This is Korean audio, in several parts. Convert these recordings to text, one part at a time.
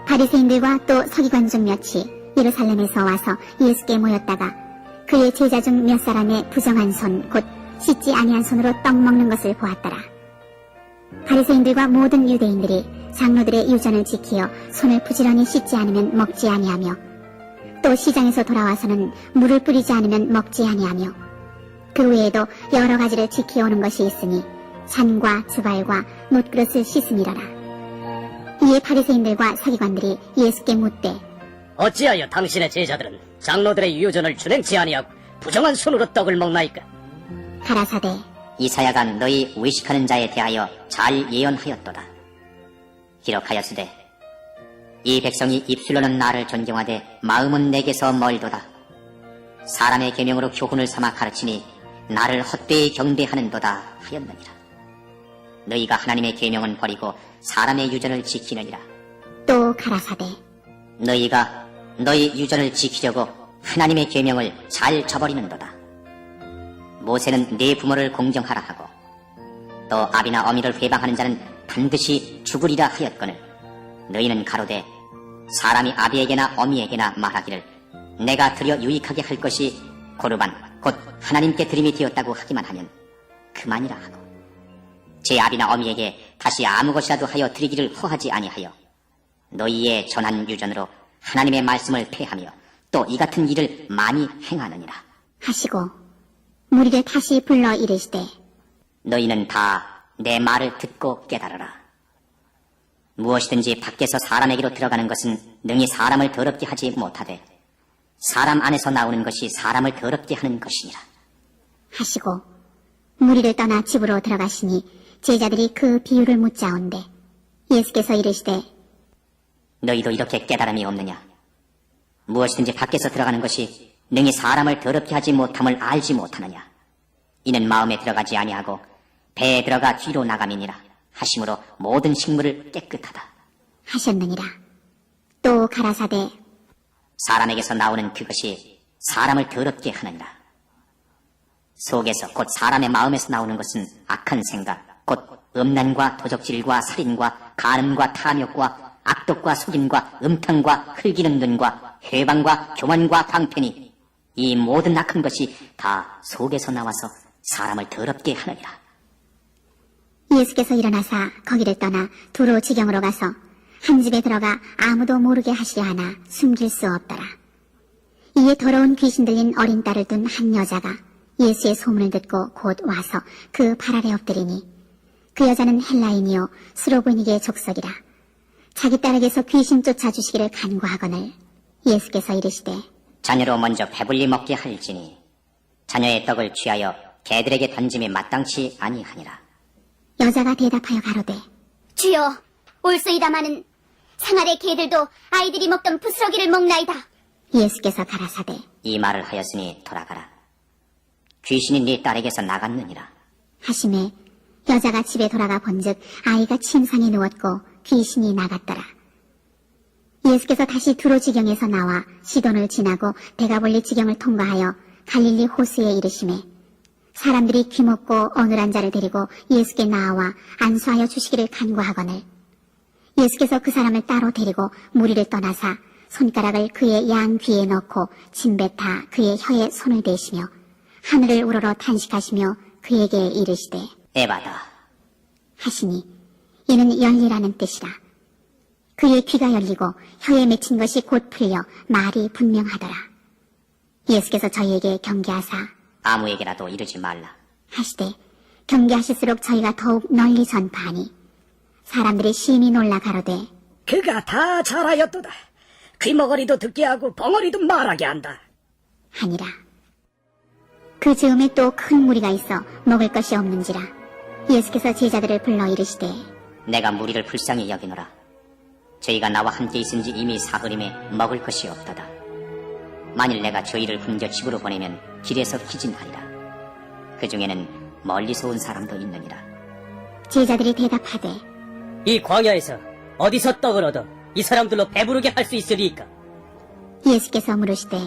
바리새인들과 또 서기관 중 몇이 예루살렘에서 와서 예수께 모였다가 그의 제자 중 몇 사람의 부정한 손, 곧 씻지 아니한 손으로 떡 먹는 것을 보았더라. 바리새인들과 모든 유대인들이 장로들의 유전을 지키어 손을 부지런히 씻지 않으면 먹지 아니하며 또 시장에서 돌아와서는 물을 뿌리지 않으면 먹지 아니하며 그 외에도 여러 가지를 지켜오는 것이 있으니 잔과 주발과 놋그릇을 씻음이러라. 이에 바리새인들과 서기관들이 예수께 묻되 어찌하여 당신의 제자들은 장로들의 유전을 준행치 아니하고 부정한 손으로 떡을 먹나이까? 가라사대 이사야가 너희 외식하는 자에 대하여 잘 예언하였도다. 기록하였으되 이 백성이 입술로는 나를 존경하되 마음은 내게서 멀도다. 사람의 계명으로 교훈을 삼아 가르치니 나를 헛되이 경배하는도다 하였느니라. 너희가 하나님의 계명은 버리고 사람의 유전을 지키느니라. 또 가라사대 너희가 너희 유전을 지키려고 하나님의 계명을 잘 저버리는도다. 모세는 네 부모를 공경하라 하고 또 아비나 어미를 회방하는 자는 반드시 죽으리라 하였거늘 너희는 가로되 사람이 아비에게나 어미에게나 말하기를 내가 드려 유익하게 할 것이 고르반 곧 하나님께 드림이 되었다고 하기만 하면 그만이라 하고 제 아비나 어미에게 다시 아무 것이라도 하여 드리기를 허하지 아니하여 너희의 전한 유전으로 하나님의 말씀을 폐하며 또 이 같은 일을 많이 행하느니라 하시고 무리를 다시 불러 이르시되 너희는 다 내 말을 듣고 깨달으라. 무엇이든지 밖에서 사람에게로 들어가는 것은 능히 사람을 더럽게 하지 못하되 사람 안에서 나오는 것이 사람을 더럽게 하는 것이니라. 하시고 무리를 떠나 집으로 들어가시니 제자들이 그 비유를 묻자온데 예수께서 이르시되 너희도 이렇게 깨달음이 없느냐? 무엇이든지 밖에서 들어가는 것이 능히 사람을 더럽게 하지 못함을 알지 못하느냐? 이는 마음에 들어가지 아니하고 배에 들어가 뒤로 나감이니라 하심으로 모든 식물을 깨끗하다 하셨느니라. 또 가라사대 사람에게서 나오는 그것이 사람을 더럽게 하느니라. 속에서 곧 사람의 마음에서 나오는 것은 악한 생각 곧 음란과 도적질과 살인과 간음과 탐욕과 악독과 속임과 음탕과 흘기는 눈과 회방과 교만과 방편이 이 모든 악한 것이 다 속에서 나와서 사람을 더럽게 하느니라. 예수께서 일어나사 거기를 떠나 두로 지경으로 가서 한 집에 들어가 아무도 모르게 하시려 하나 숨길 수 없더라. 이에 더러운 귀신 들린 어린 딸을 둔 한 여자가 예수의 소문을 듣고 곧 와서 그 발 아래 엎드리니 그 여자는 헬라인이요 수로보니게의 족속이라. 자기 딸에게서 귀신 쫓아주시기를 간구하거늘 예수께서 이르시되 자녀로 먼저 배불리 먹게 할지니 자녀의 떡을 취하여 개들에게 던짐이 마땅치 아니하니라. 여자가 대답하여 가로되 주여, 올소이다마는 상아래 개들도 아이들이 먹던 부스러기를 먹나이다. 예수께서 가라사대 이 말을 하였으니 돌아가라. 귀신이 네 딸에게서 나갔느니라. 하심에 여자가 집에 돌아가 본즉 아이가 침상에 누웠고 귀신이 나갔더라. 예수께서 다시 두로 지경에서 나와 시돈을 지나고 데가볼리 지경을 통과하여 갈릴리 호수에 이르시매 사람들이 귀먹고 어눌한 자를 데리고 예수께 나와 안수하여 주시기를 간구하거늘 예수께서 그 사람을 따로 데리고 무리를 떠나사 손가락을 그의 양 귀에 넣고 침뱉아 그의 혀에 손을 대시며 하늘을 우러러 탄식하시며 그에게 이르시되 에바다 하시니 이는 열리라는 뜻이라. 그의 귀가 열리고 혀에 맺힌 것이 곧 풀려 말이 분명하더라. 예수께서 저희에게 경계하사 아무에게라도 이르지 말라. 하시되 경계하실수록 저희가 더욱 널리 전파하니 사람들이 심히 놀라 가로되 그가 다 잘하였도다. 귀머거리도 듣게 하고 벙어리도 말하게 한다. 하니라. 그 즈음에 또 큰 무리가 있어 먹을 것이 없는지라 예수께서 제자들을 불러 이르시되 내가 무리를 불쌍히 여기노라. 저희가 나와 함께 있은지 이미 사흘임에 먹을 것이 없도다. 만일 내가 저희를 굶겨 집으로 보내면 길에서 기진하리라. 그 중에는 멀리서 온 사람도 있느니라. 제자들이 대답하되 이 광야에서 어디서 떡을 얻어 이 사람들로 배부르게 할 수 있으리이까? 예수께서 물으시되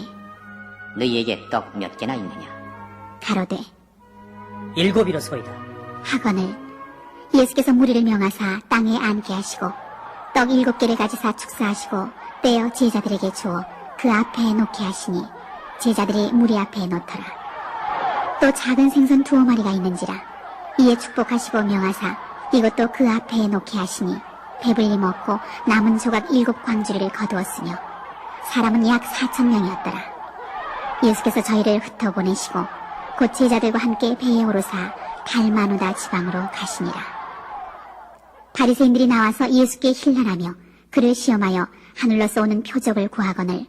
너희에게 떡 몇 개나 있느냐? 가로되 7이로소이다. 하거늘 예수께서 무리를 명하사 땅에 앉게 하시고 떡 7개를 가지사 축사하시고 떼어 제자들에게 주어 그 앞에 놓게 하시니 제자들이 무리 앞에 놓더라. 또 작은 생선 2마리가 있는지라 이에 축복하시고 명하사 이것도 그 앞에 놓게 하시니 배불리 먹고 남은 조각 7광주리를 거두었으며 사람은 약 4,000명이었더라. 예수께서 저희를 흩어보내시고 곧 제자들과 함께 배에 오르사 달마누다 지방으로 가시니라. 바리새인들이 나와서 예수께 힐난하며 그를 시험하여 하늘로서 오는 표적을 구하거늘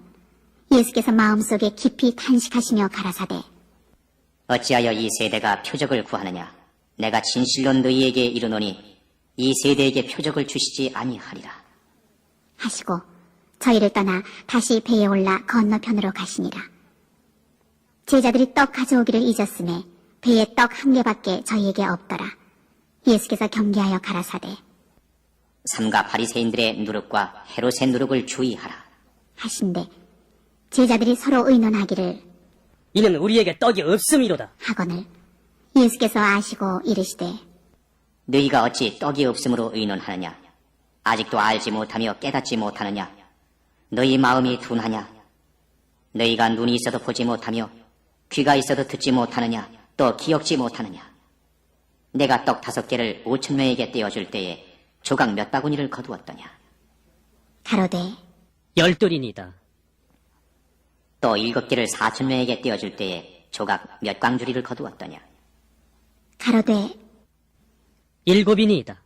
예수께서 마음속에 깊이 탄식하시며 가라사대 어찌하여 이 세대가 표적을 구하느냐? 내가 진실로 너희에게 이르노니 이 세대에게 표적을 주시지 아니하리라. 하시고 저희를 떠나 다시 배에 올라 건너편으로 가시니라. 제자들이 떡 가져오기를 잊었음에 배에 떡 1개밖에 저희에게 없더라. 예수께서 경계하여 가라사대 삼가 바리새인들의 누룩과 헤롯의 누룩을 주의하라. 하신대 제자들이 서로 의논하기를 이는 우리에게 떡이 없음이로다. 하거늘 예수께서 아시고 이르시되 너희가 어찌 떡이 없음으로 의논하느냐? 아직도 알지 못하며 깨닫지 못하느냐? 너희 마음이 둔하냐? 너희가 눈이 있어도 보지 못하며 귀가 있어도 듣지 못하느냐? 또 기억지 못하느냐? 내가 떡 5개를 5,000명에게 떼어줄 때에 조각 몇 바구니를 거두었더냐? 가로되 10돌이니이다. 또 7개를 4,000명에게 떼어줄 때에 조각 몇 광주리를 거두었더냐? 가로되 7이니이다.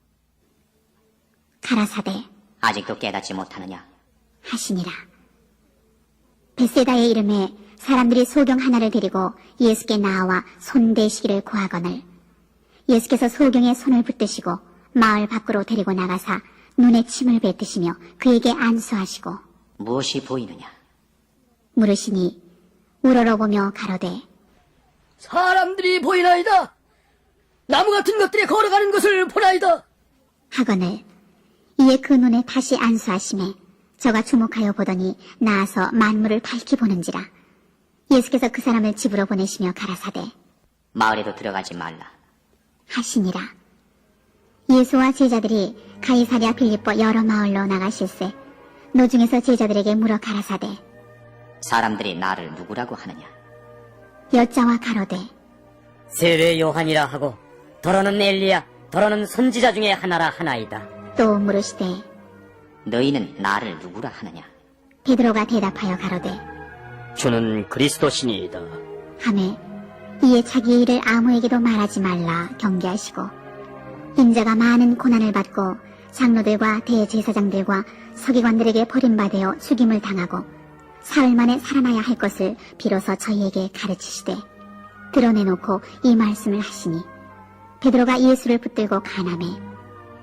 가라사대 아직도 깨닫지 못하느냐? 하시니라. 벳세다의 이름에 사람들이 소경 하나를 데리고 예수께 나와 손대시기를 구하거늘 예수께서 소경에 손을 붙드시고 마을 밖으로 데리고 나가사 눈에 침을 뱉으시며 그에게 안수하시고 무엇이 보이느냐? 물으시니 우러러보며 가로되 사람들이 보이나이다. 나무 같은 것들이 걸어가는 것을 보나이다. 하거늘 이에 그 눈에 다시 안수하심에 저가 주목하여 보더니 나아서 만물을 밝히 보는지라. 예수께서 그 사람을 집으로 보내시며 가라사대 마을에도 들어가지 말라. 하시니라. 예수와 제자들이 가이사랴 빌립보 여러 마을로 나가실세 노중에서 제자들에게 물어 가라사대 사람들이 나를 누구라고 하느냐? 여자와 가로되 세례 요한이라 하고 더러는 엘리야 더러는 선지자 중에 하나라 하나이다. 또 물으시되 너희는 나를 누구라 하느냐? 베드로가 대답하여 가로되 주는 그리스도시니이다. 하매 이에 자기의 일을 아무에게도 말하지 말라 경계하시고 인자가 많은 고난을 받고 장로들과 대제사장들과 서기관들에게 버림받아 죽임을 당하고 사흘 만에 살아나야 할 것을 비로소 저희에게 가르치시되 드러내놓고 이 말씀을 하시니 베드로가 예수를 붙들고 가나매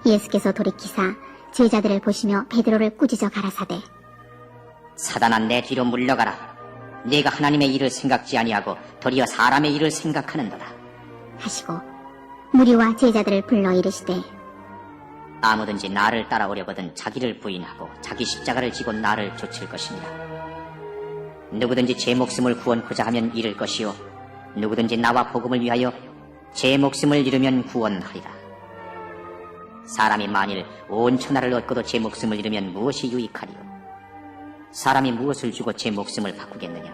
예수께서 돌이키사 제자들을 보시며 베드로를 꾸짖어 가라사대 사단아 내 뒤로 물러가라. 네가 하나님의 일을 생각지 아니하고 도리어 사람의 일을 생각하는도다. 하시고 무리와 제자들을 불러 이르시되 아무든지 나를 따라오려거든 자기를 부인하고 자기 십자가를 지고 나를 좇을 것이니라. 누구든지 제 목숨을 구원코자 하면 잃을 것이요 누구든지 나와 복음을 위하여 제 목숨을 잃으면 구원하리라. 사람이 만일 온 천하를 얻고도 제 목숨을 잃으면 무엇이 유익하리요? 사람이 무엇을 주고 제 목숨을 바꾸겠느냐?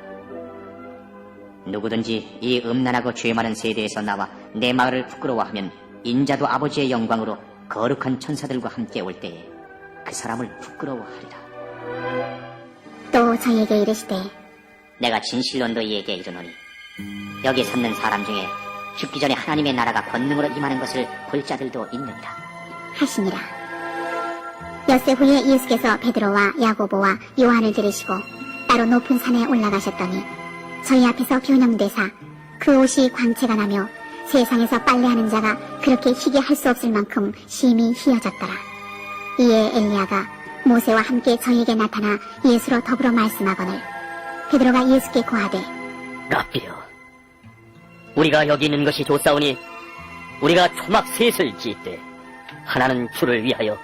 누구든지 이 음란하고 죄 많은 세대에서 나와 내 마을을 부끄러워하면 인자도 아버지의 영광으로 거룩한 천사들과 함께 올 때에 그 사람을 부끄러워하리라. 또 저희에게 이르시되 내가 진실로 너희에게 이르노니 여기 섰는 사람 중에 죽기 전에 하나님의 나라가 권능으로 임하는 것을 볼 자들도 있느니라. 하시니라. 엿새 후에 예수께서 베드로와 야고보와 요한을 들이시고 따로 높은 산에 올라가셨더니 저희 앞에서 변형되사 그 옷이 광채가 나며 세상에서 빨래하는 자가 그렇게 희게 할 수 없을 만큼 심히 희어졌더라. 이에 엘리야가 모세와 함께 저희에게 나타나 예수로 더불어 말씀하거늘 베드로가 예수께 고하되 라비여, 우리가 여기 있는 것이 좋사오니 우리가 초막 셋을 짓되 하나는 주를 위하여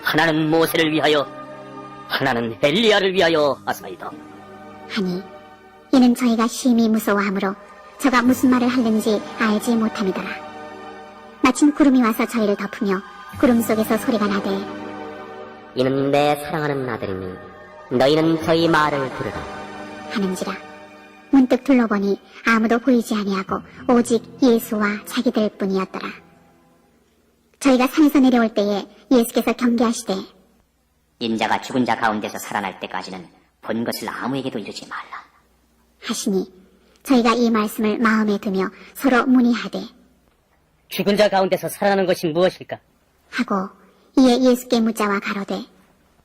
하나는 모세를 위하여 하나는 엘리야를 위하여 하사이다. 하니 이는 저희가 심히 무서워하므로 저가 무슨 말을 하는지 알지 못함이더라. 마침 구름이 와서 저희를 덮으며 구름 속에서 소리가 나되 이는 내 사랑하는 아들이니 너희는 저희 말을 들으라. 하는지라. 문득 둘러보니 아무도 보이지 아니하고 오직 예수와 자기들 뿐이었더라. 저희가 산에서 내려올 때에 예수께서 경계하시되 인자가 죽은 자 가운데서 살아날 때까지는 본 것을 아무에게도 이르지 말라. 하시니 저희가 이 말씀을 마음에 두며 서로 문의하되 죽은 자 가운데서 살아나는 것이 무엇일까? 하고 이에 예수께 묻자와 가로되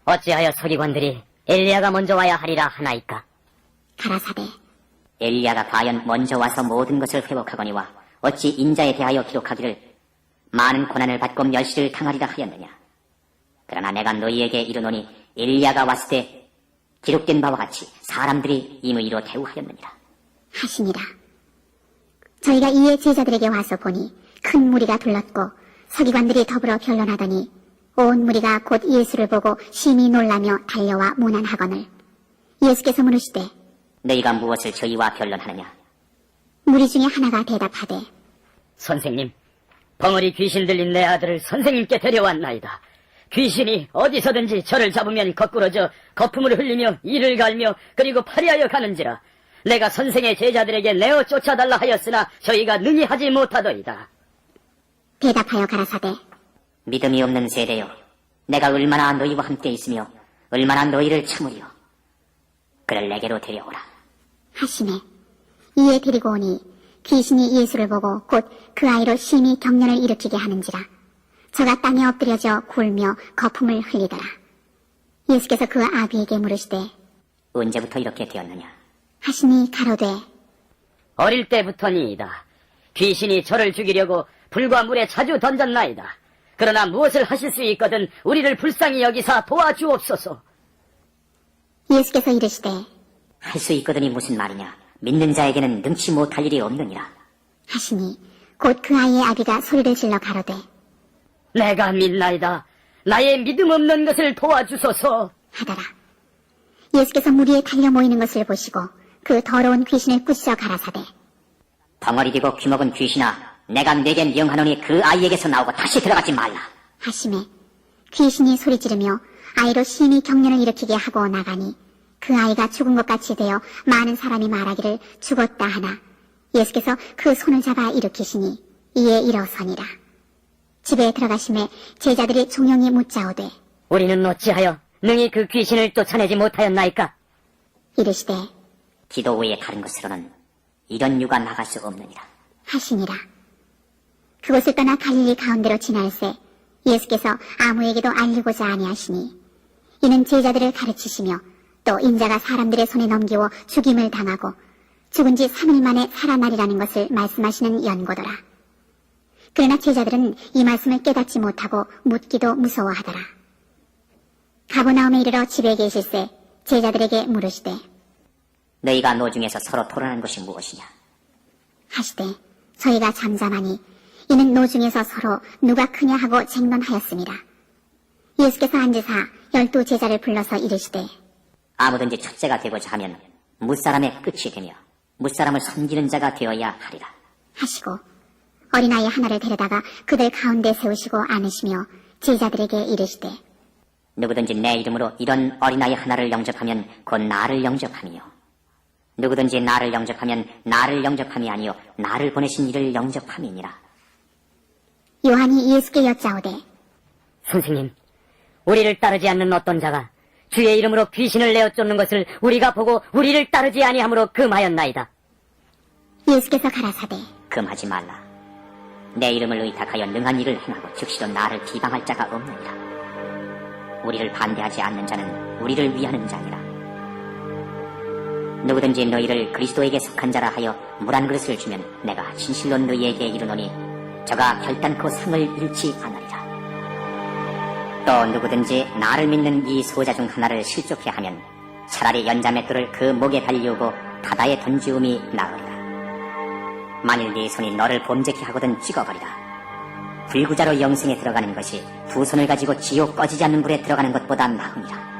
어찌하여 서기관들이 엘리야가 먼저 와야 하리라 하나이까? 가라사대 엘리야가 과연 먼저 와서 모든 것을 회복하거니와 어찌 인자에 대하여 기록하기를 많은 고난을 받고 멸시를 당하리라 하였느냐. 그러나 내가 너희에게 이르노니 엘리야가 왔을 때 기록된 바와 같이 사람들이 임의로 대우하였느니라. 하시니라. 저희가 이에 제자들에게 와서 보니 큰 무리가 둘렀고 서기관들이 더불어 변론하더니 온 무리가 곧 예수를 보고 심히 놀라며 달려와 문안하거늘 예수께서 물으시되 너희가 무엇을 저희와 변론하느냐. 무리 중에 하나가 대답하되 선생님, 벙어리 귀신 들린 내 아들을 선생님께 데려왔나이다. 귀신이 어디서든지 저를 잡으면 거꾸러져 거품을 흘리며 이를 갈며 그리고 파리하여 가는지라. 내가 선생의 제자들에게 내어 쫓아달라 하였으나 저희가 능히 하지 못하더이다. 대답하여 가라사대 믿음이 없는 세대여, 내가 얼마나 너희와 함께 있으며 얼마나 너희를 참으리요. 그를 내게로 데려오라. 하시매 이에 데리고 오니 귀신이 예수를 보고 곧 그 아이로 심히 경련을 일으키게 하는지라. 저가 땅에 엎드려져 굴며 거품을 흘리더라. 예수께서 그 아비에게 물으시되 언제부터 이렇게 되었느냐. 하시니 가로되 어릴 때부터니이다. 귀신이 저를 죽이려고 불과 물에 자주 던졌나이다. 그러나 무엇을 하실 수 있거든 우리를 불쌍히 여기사 도와주옵소서. 예수께서 이르시되 할 수 있거든이 무슨 말이냐. 믿는 자에게는 능치 못할 일이 없느니라. 하시니 곧 그 아이의 아비가 소리를 질러 가로되 내가 믿나이다. 나의 믿음 없는 것을 도와주소서. 하더라. 예수께서 무리에 달려 모이는 것을 보시고 그 더러운 귀신을 꾸짖어 가라사대 덩어리 되고 귀먹은 귀신아, 내가 내게 명하노니 그 아이에게서 나오고 다시 들어가지 말라. 하시매 귀신이 소리 지르며 아이로 심히 경련을 일으키게 하고 나가니 그 아이가 죽은 것 같이 되어 많은 사람이 말하기를 죽었다 하나 예수께서 그 손을 잡아 일으키시니 이에 일어서니라. 집에 들어가심에 제자들이 종용이 묻자오되 우리는 어찌하여 능히 그 귀신을 쫓아내지 못하였나이까? 이르시되 기도 외에 다른 것으로는 이런 유가 나갈 수 없느니라. 하시니라. 그곳을 떠나 갈릴리 가운데로 지날새 예수께서 아무에게도 알리고자 아니하시니 이는 제자들을 가르치시며 또 인자가 사람들의 손에 넘기워 죽임을 당하고 죽은 지 3일 만에 살아나리라는 것을 말씀하시는 연고더라. 그러나 제자들은 이 말씀을 깨닫지 못하고 묻기도 무서워하더라. 가버나움에 이르러 집에 계실새 제자들에게 물으시되 너희가 노중에서 서로 토론한 것이 무엇이냐. 하시되 저희가 잠잠하니 이는 노중에서 서로 누가 크냐 하고 쟁론하였습니다. 예수께서 앉으사 12 제자를 불러서 이르시되 아무든지 첫째가 되고자 하면 무사람의 끝이 되며 무사람을 섬기는 자가 되어야 하리라. 하시고 어린아이 하나를 데려다가 그들 가운데 세우시고 안으시며 제자들에게 이르시되 누구든지 내 이름으로 이런 어린아이 하나를 영접하면 곧 나를 영접함이요 누구든지 나를 영접하면 나를 영접함이 아니요 나를 보내신 이를 영접함이니라. 요한이 예수께 여짜오되 선생님, 우리를 따르지 않는 어떤 자가 주의 이름으로 귀신을 내어 쫓는 것을 우리가 보고 우리를 따르지 아니하므로 금하였나이다. 예수께서 가라사대 금하지 말라. 내 이름을 의탁하여 능한 일을 행하고 즉시로 나를 비방할 자가 없느니라. 우리를 반대하지 않는 자는 우리를 위하는 자니라. 누구든지 너희를 그리스도에게 속한 자라 하여 물 한 그릇을 주면 내가 진실로 너희에게 이르노니 저가 결단코 상을 잃지 않으리라. 또 누구든지 나를 믿는 이 소자 중 하나를 실족해 하면 차라리 연자맷돌을 그 목에 달리우고 바다에 던지움이 나으리라. 만일 네 손이 너를 범죄케 하거든 찍어버리라. 불구자로 영생에 들어가는 것이 두 손을 가지고 지옥 꺼지지 않는 불에 들어가는 것보다 나으니라.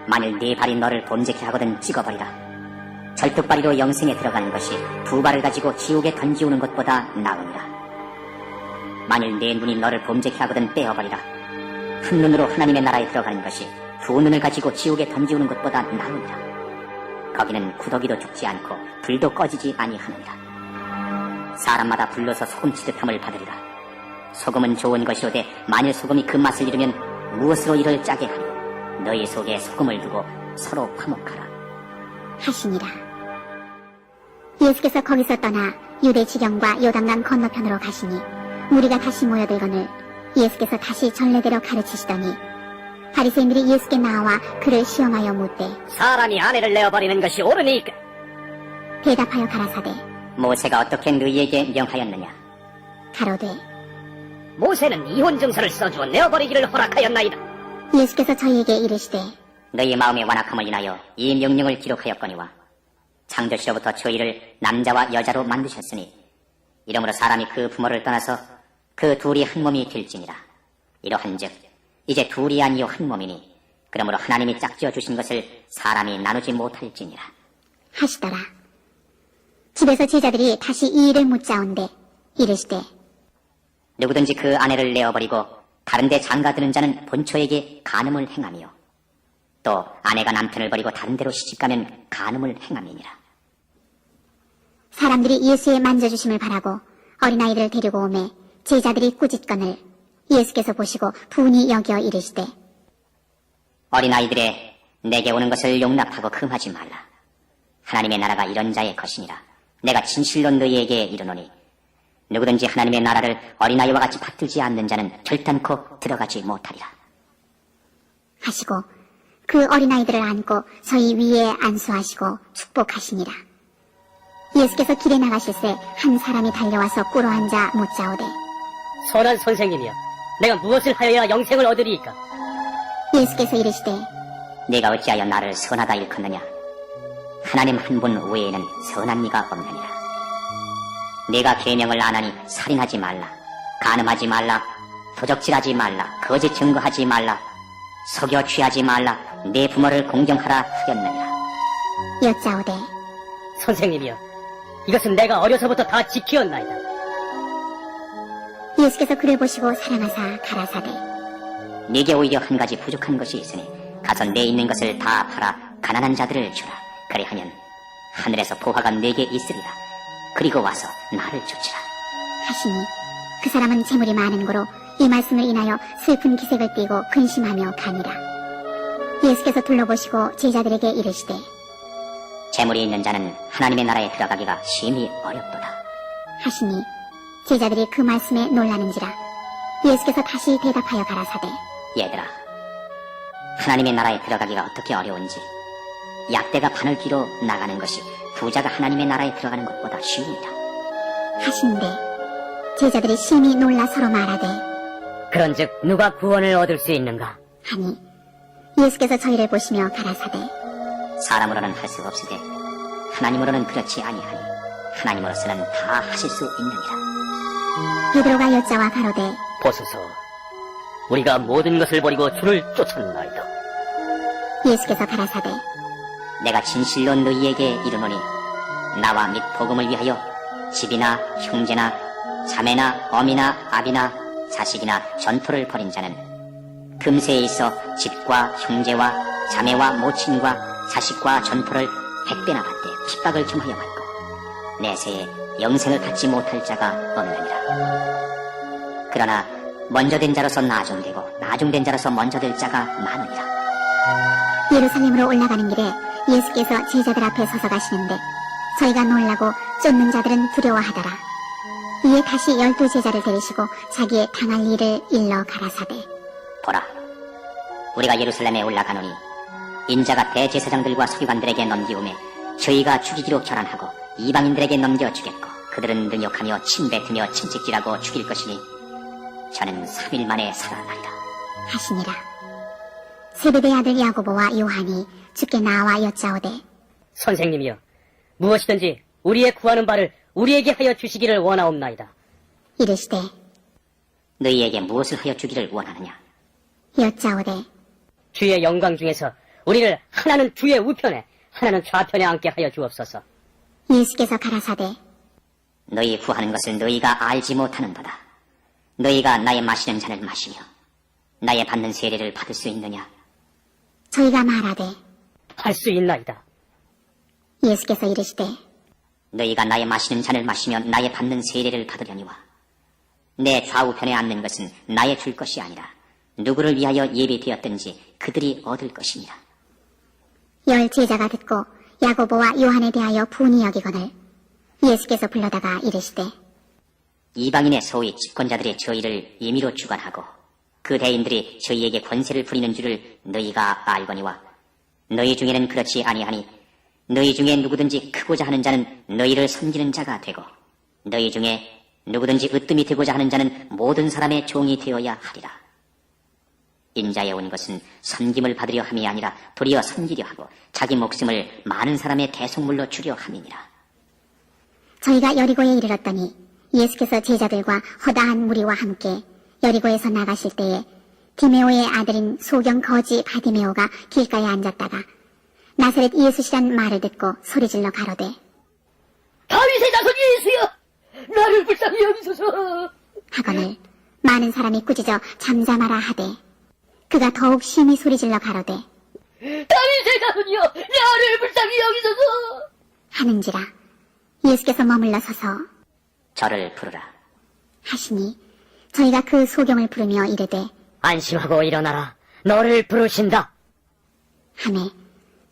만일 네 발이 너를 범죄케 하거든 찍어버리라. 절뚝발이로 영생에 들어가는 것이 두 발을 가지고 지옥에 던지우는 것보다 나으니라. 만일 네 눈이 너를 범죄케 하거든 떼어버리라. 한 눈으로 하나님의 나라에 들어가는 것이 두 눈을 가지고 지옥에 던지우는 것보다 나으니라. 거기는 구더기도 죽지 않고 불도 꺼지지 아니하느니라. 사람마다 불로서 소금 치듯함을 받으리라. 소금은 좋은 것이오되 만일 소금이 그 맛을 잃으면 무엇으로 이를 짜게 하리요. 너희 속에 소금을 두고 서로 화목하라. 하시니라. 예수께서 거기서 떠나 유대 지경과 요단강 건너편으로 가시니 무리가 다시 모여들거늘 예수께서 다시 전례대로 가르치시더니 바리새인들이 예수께 나와 그를 시험하여 묻되 사람이 아내를 내어버리는 것이 옳으니까? 대답하여 가라사대 모세가 어떻게 너희에게 명하였느냐? 가로되 모세는 이혼 증서를 써주어 내어버리기를 허락하였나이다. 예수께서 저희에게 이르시되 너희 마음의 완악함을 인하여 이 명령을 기록하였거니와 창조시로부터 저희를 남자와 여자로 만드셨으니 이러므로 사람이 그 부모를 떠나서 그 둘이 한 몸이 될지니라. 이러한즉 이제 둘이 아니요 한 몸이니 그러므로 하나님이 짝지어 주신 것을 사람이 나누지 못할지니라. 하시더라. 집에서 제자들이 다시 이 일을 묻자온대 이르시되 누구든지 그 아내를 내어버리고 다른 데 장가드는 자는 본처에게 간음을 행하며 또 아내가 남편을 버리고 다른 데로 시집가면 간음을 행함이니라. 사람들이 예수의 만져주심을 바라고 어린아이들을 데리고 오매 제자들이 꾸짖거늘 예수께서 보시고 분이 여겨 이르시되 어린아이들의 내게 오는 것을 용납하고 금하지 말라. 하나님의 나라가 이런 자의 것이니라. 내가 진실로 너희에게 이르노니 누구든지 하나님의 나라를 어린아이와 같이 받들지 않는 자는 결단코 들어가지 못하리라. 하시고 그 어린아이들을 안고 저희 위에 안수하시고 축복하시니라. 예수께서 길에 나가실새 한 사람이 달려와서 꿇어앉아 묻자오되 선한 선생님이여, 내가 무엇을 하여야 영생을 얻으리이까? 예수께서 이르시되 네가 어찌하여 나를 선하다 일컫느냐? 하나님 한 분 외에는 선한 이가 없느니라. 네가 계명을 안 하니 살인하지 말라, 간음하지 말라, 도적질하지 말라, 거짓 증거하지 말라, 속여 취하지 말라, 네 부모를 공경하라 하였느니라. 여짜오되 선생님이여, 이것은 내가 어려서부터 다 지키었나이다. 예수께서 그를 보시고 사랑하사 가라사대 네게 오히려 한 가지 부족한 것이 있으니 가서 네 있는 것을 다 팔아 가난한 자들을 주라. 그리하면 하늘에서 보화가 네게 있으리라. 그리고 와서 나를 쫓으라. 하시니 그 사람은 재물이 많은 고로 이 말씀을 인하여 슬픈 기색을 띠고 근심하며 가니라. 예수께서 둘러보시고 제자들에게 이르시되 재물이 있는 자는 하나님의 나라에 들어가기가 심히 어렵도다. 하시니 제자들이 그 말씀에 놀라는지라. 예수께서 다시 대답하여 가라사대 얘들아, 하나님의 나라에 들어가기가 어떻게 어려운지 약대가 바늘 뒤로 나가는 것이 부자가 하나님의 나라에 들어가는 것보다 쉬우니라. 하시는데 제자들이 심히 놀라 서로 말하되 그런즉 누가 구원을 얻을 수 있는가? 하니 예수께서 저희를 보시며 가라사대 사람으로는 할 수 없으되 하나님으로는 그렇지 아니하니 하나님으로서는 다 하실 수 있느니라. 베드로가 여자와 가로되 보소서, 우리가 모든 것을 버리고 주를 쫓았나이다. 예수께서 가라사대 내가 진실로 너희에게 이르노니 나와 및 복음을 위하여 집이나 형제나 자매나 어미나 아비나 자식이나 전토를 벌인 자는 금세에 있어 집과 형제와 자매와 모친과 자식과 전토를 100배나 받되 핍박을 경하여 받고 내세에 영생을 갖지 못할 자가 없느니라. 그러나 먼저 된 자로서 나중되고 나중된 자로서 먼저 될 자가 많으니라. 예루살렘으로 올라가는 길에 예수께서 제자들 앞에 서서 가시는데 저희가 놀라고 쫓는 자들은 두려워하더라. 이에 다시 12제자를 데리시고 자기의 당할 일을 일러 가라사대 보라, 우리가 예루살렘에 올라가노니 인자가 대제사장들과 서기관들에게 넘기우매 저희가 죽이기로 결안하고 이방인들에게 넘겨주겠고 그들은 능욕하며 침뱉으며 침찍질하고 죽일 것이니 저는 3일 만에 살아나리라. 하시니라. 세베대의 아들 야고보와 요한이 주께 나와 여짜오되 선생님이여, 무엇이든지 우리의 구하는 바를 우리에게 하여 주시기를 원하옵나이다. 이르시되 너희에게 무엇을 하여 주기를 원하느냐? 여짜오되 주의 영광 중에서 우리를 하나는 주의 우편에 하나는 좌편에 앉게 하여 주옵소서. 예수께서 가라사대 너희 구하는 것을 너희가 알지 못하는도다. 너희가 나의 마시는 잔을 마시며 나의 받는 세례를 받을 수 있느냐? 저희가 말하되 할 수 있나이다. 예수께서 이르시되 너희가 나의 마시는 잔을 마시면 나의 받는 세례를 받으려니와 내 좌우편에 앉는 것은 나의 줄 것이 아니라 누구를 위하여 예비되었든지 그들이 얻을 것이니라. 열 제자가 듣고 야고보와 요한에 대하여 분이 여기거늘 예수께서 불러다가 이르시되 이방인의 소위 집권자들의 저희를 임의로 주관하고 그 대인들이 저희에게 권세를 부리는 줄을 너희가 알거니와 너희 중에는 그렇지 아니하니 너희 중에 누구든지 크고자 하는 자는 너희를 섬기는 자가 되고 너희 중에 누구든지 으뜸이 되고자 하는 자는 모든 사람의 종이 되어야 하리라. 인자에 온 것은 섬김을 받으려 함이 아니라 도리어 섬기려 하고 자기 목숨을 많은 사람의 대속물로 주려 함이니라. 저희가 여리고에 이르렀더니 예수께서 제자들과 허다한 무리와 함께 여리고에서 나가실 때에 디메오의 아들인 소경 거지 바디메오가 길가에 앉았다가 나사렛 예수시란 말을 듣고 소리질러 가로되 다윗의 자손 예수여, 나를 불쌍히 여기소서. 하거늘 많은 사람이 꾸짖어 잠잠하라 하되 그가 더욱 심히 소리질러 가로되 다윗의 자손이여, 나를 불쌍히 여기소서. 하는지라 예수께서 머물러 서서 저를 부르라. 하시니 저희가 그 소경을 부르며 이르되 안심하고 일어나라, 너를 부르신다. 하매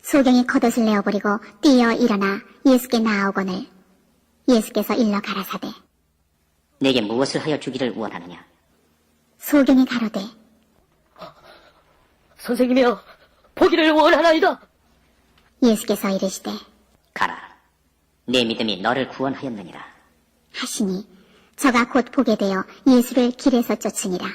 소경이 겉옷을 내어버리고 뛰어 일어나 예수께 나아오거늘 예수께서 일러 가라사대 내게 무엇을 하여 주기를 원하느냐? 소경이 가로되 선생님이여, 보기를 원하나이다. 예수께서 이르시되 가라. 내 믿음이 너를 구원하였느니라. 하시니 저가 곧 보게 되어 예수를 길에서 쫓으니라.